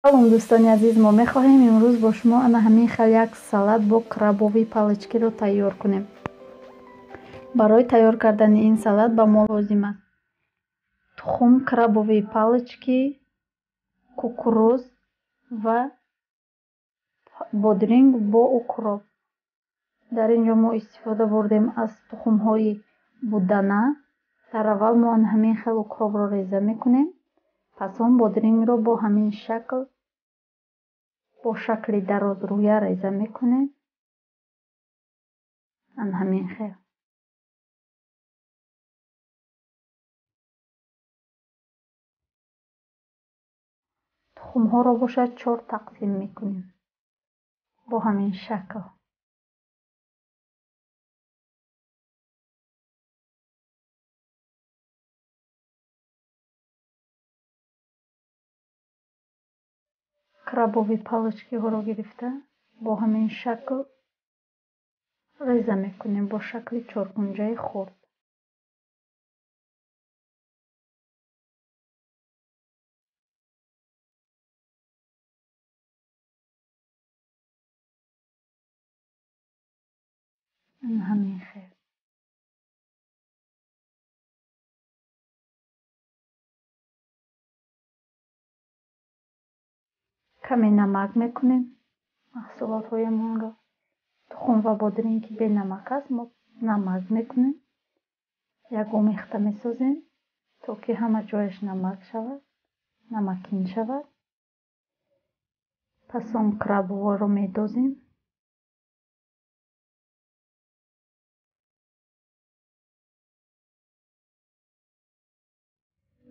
салом дӯстони азиз, мо мехоҳем имрӯз бо шумо ана ҳамин хел як салат бо крабовии палочкиро тайёр кунем. Барои тайёр кардани ин салат ба мо лозим аст тухм крабовии палочки, кукуруз ва бодринг бо укроп. Дар ин ҷо мо истифода бурдем аз тухмҳои будана. Дар аввал мо ан ҳамин хел укропро реза мекунем, пас он бодрингро бо ҳамин шакл бо шакли дарозрӯя реза мекунем. ан ҳамин хел тухмҳоро бошад 4 тақсим мекунем бо ҳамин шакл. крабови палочкиҳоро гирифта бо ҳамин шакл реза мекунем бо шакли чоркунҷаи хурд. ан ҳамин хел каме намак мекунем маҳсулотҳоямонро. тухм ва бодринг ки бенамак аст, мо намак мекунем. як омехта месозем, то ки ҳама ҷояш намак шавад, намакин шавад. пас он крабҳоро медозем.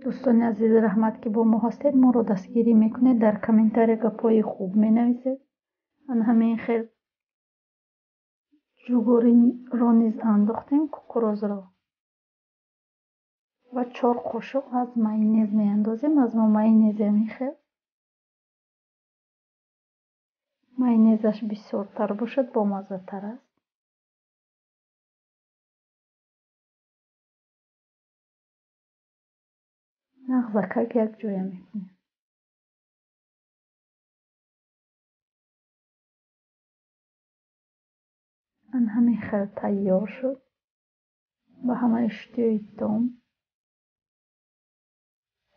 дӯстони азиз, раҳмат ки бо мо ҳастед. Моро дастгирӣ мекунед, дар комментария гапҳои хуб менависед. ан ҳамин хел ҷугориро низ андохтем, кукурузро ва 4 қошуқ аз майонез меандозем. аз мо майонези ҳамин хел майонезаш бисёртар бошад, бомаззатар аст. нағзакак якҷоя мекунем. ан ҳамин хел тайёр шуд. ба ҳама иштиёитон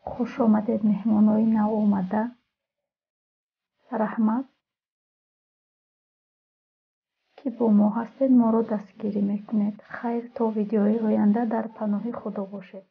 хуш омадед, меҳмонони навомада. раҳмат ки бо мо ҳастед, моро дастгирӣ мекунед. хайр, то видеои оянда. дар паноҳи худо бошед.